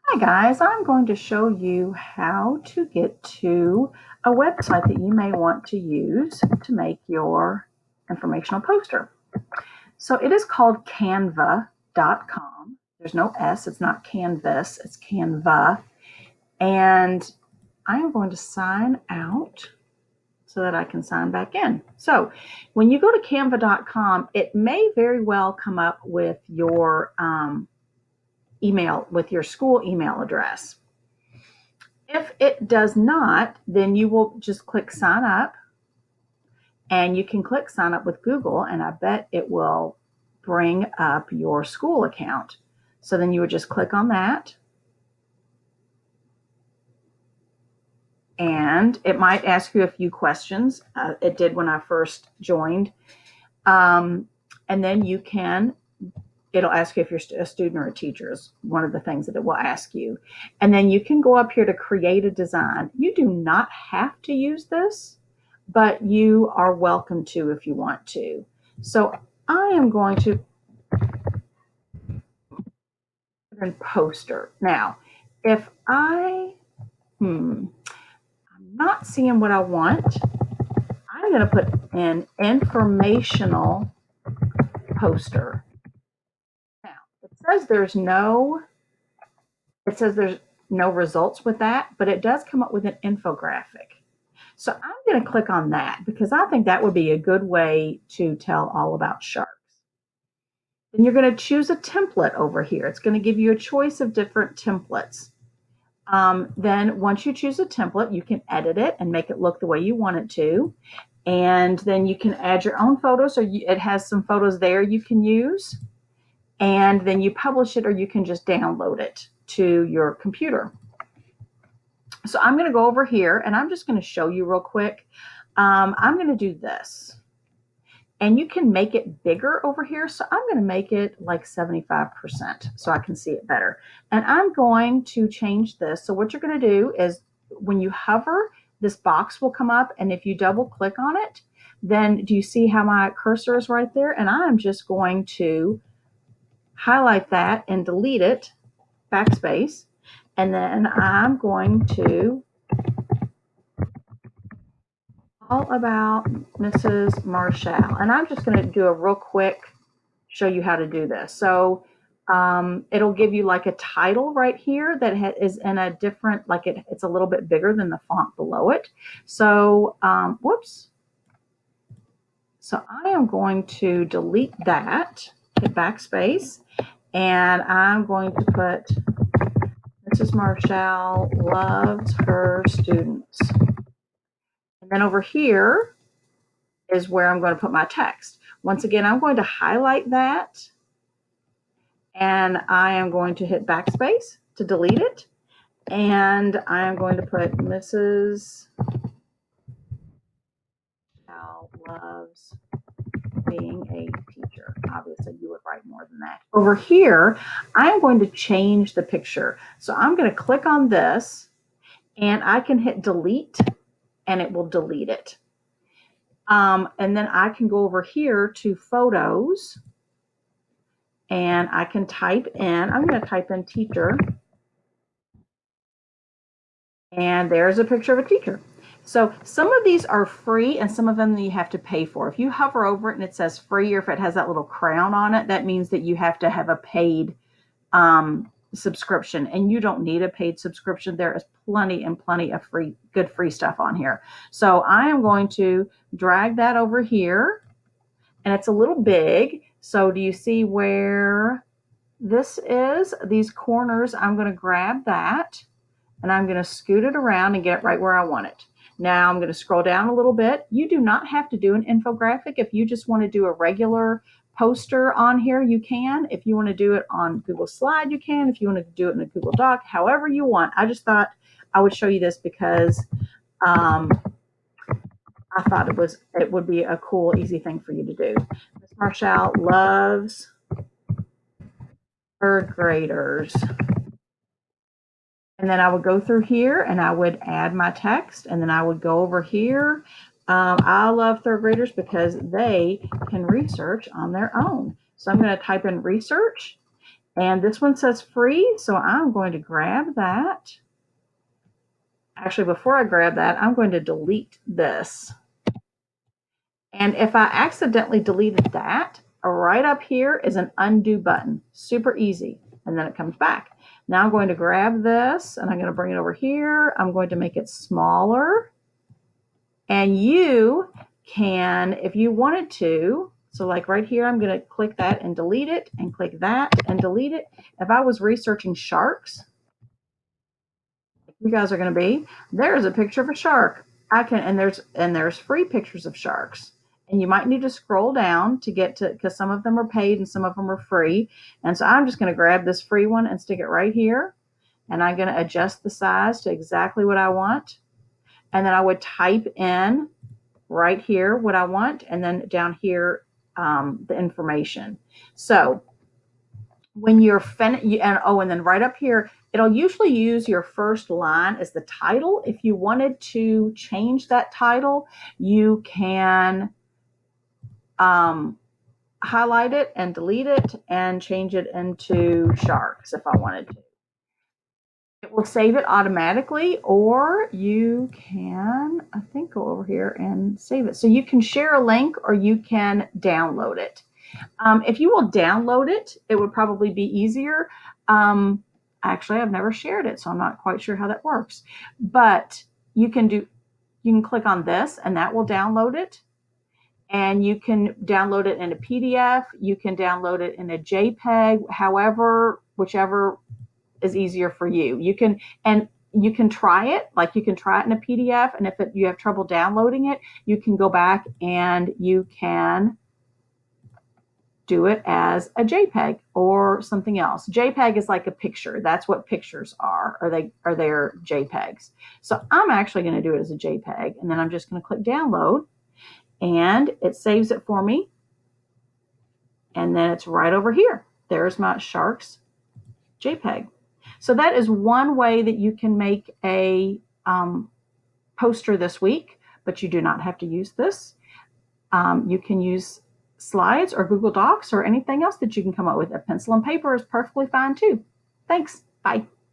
Hi guys, I'm going to show you how to get to a website that you may want to use to make your informational poster. So it is called canva.com. There's no S, it's not canvas, it's Canva. And I am going to sign out so that I can sign back in. So when you go to canva.com, it may very well come up with your email, with your school email address. If it does not, then you will just click sign up, and you can click sign up with Google, and I bet it will bring up your school account. So then you would just click on that, and it might ask you a few questions. It did when I first joined. And then it'll ask you if you're a student or a teacher is one of the things that it will ask you. And then you can go up here to create a design. You do not have to use this, but you are welcome to if you want to. So I am going to put in poster. Now, if I'm not seeing what I want, I'm going to put in informational poster. Now, it says there's no results with that, but it does come up with an infographic. So I'm going to click on that because I think that would be a good way to tell all about sharks. Then you're going to choose a template over here. It's going to give you a choice of different templates. Then once you choose a template, you can edit it and make it look the way you want it to. And then you can add your own photos, or it has some photos there you can use. And then you publish it, or you can just download it to your computer. So I'm going to go over here, and I'm just going to show you real quick. I'm going to do this. And you can make it bigger over here. So I'm going to make it like 75% so I can see it better. And I'm going to change this. So what you're going to do is when you hover, this box will come up. And if you double click on it, then do you see how my cursor is right there? And I'm just going to highlight that and delete it, backspace. And then I'm going to all about Mrs. Marshall. And I'm just going to do a real quick show you how to do this. So it'll give you like a title right here that is in a different, like it's a little bit bigger than the font below it. So, whoops. So I am going to delete that, hit backspace, and I'm going to put Mrs. Marshall loves her students. And then over here is where I'm going to put my text. Once again, I'm going to highlight that, and I am going to hit backspace to delete it. And I am going to put Mrs. Marshall loves being a teacher. Obviously, you would write more than that. Over here, I'm going to change the picture. So I'm going to click on this, and I can hit delete, and it will delete it. And then I can go over here to photos, and I can type in, I'm going to type in teacher, and there's a picture of a teacher. So some of these are free, and some of them you have to pay for. If you hover over it and it says free, or if it has that little crown on it, that means that you have to have a paid subscription, and you don't need a paid subscription. There is plenty and plenty of good free stuff on here. So I am going to drag that over here, and it's a little big. So do you see where this is? These corners, I'm going to grab that, and I'm going to scoot it around and get it right where I want it. Now I'm going to scroll down a little bit. You do not have to do an infographic. If you just want to do a regular poster on here, you can. If you want to do it on Google Slide, you can. If you want to do it in a Google Doc, however you want. I just thought I would show you this because I thought it would be a cool, easy thing for you to do. Miss Marshall loves third graders. And then I would go through here and I would add my text, and then I would go over here. I love third graders because they can research on their own. So I'm going to type in research, And this one says free, so I'm going to grab that. Actually, before I grab that, I'm going to delete this. And if I accidentally deleted that, right up here is an undo button. Super easy. And then it comes back. Now I'm going to grab this and I'm going to bring it over here. I'm going to make it smaller. And you can, if you wanted to, so like right here, I'm going to click that and delete it, and click that and delete it. If I was researching sharks, you guys are going to be, there's a picture of a shark. I can, and there's free pictures of sharks. And you might need to scroll down to get to, because some of them are paid and some of them are free. And so I'm just going to grab this free one and stick it right here. And I'm going to adjust the size to exactly what I want. And then I would type in right here what I want, and then down here the information. So when you're finished, and then right up here, it'll usually use your first line as the title. If you wanted to change that title, you can highlight it and delete it and change it into sharks if I wanted to. It will save it automatically, or you can, I think, go over here and save it. So you can share a link or you can download it. If you will download it, it would probably be easier. Actually, I've never shared it, so I'm not quite sure how that works. But you can click on this and that will download it. And you can download it in a PDF. You can download it in a JPEG, whichever is easier for you. You can try it, like you can try it in a PDF, and if you have trouble downloading it, you can go back and you can do it as a JPEG or something else. JPEG is like a picture. That's what pictures are. They're JPEGs. So I'm actually going to do it as a JPEG, and then I'm just going to click download, and it saves it for me. And then it's right over here. There's my sharks JPEG. So that is one way that you can make a poster this week, but you do not have to use this. You can use slides or Google Docs or anything else that you can come up with. A pencil and paper is perfectly fine too. Thanks. Bye.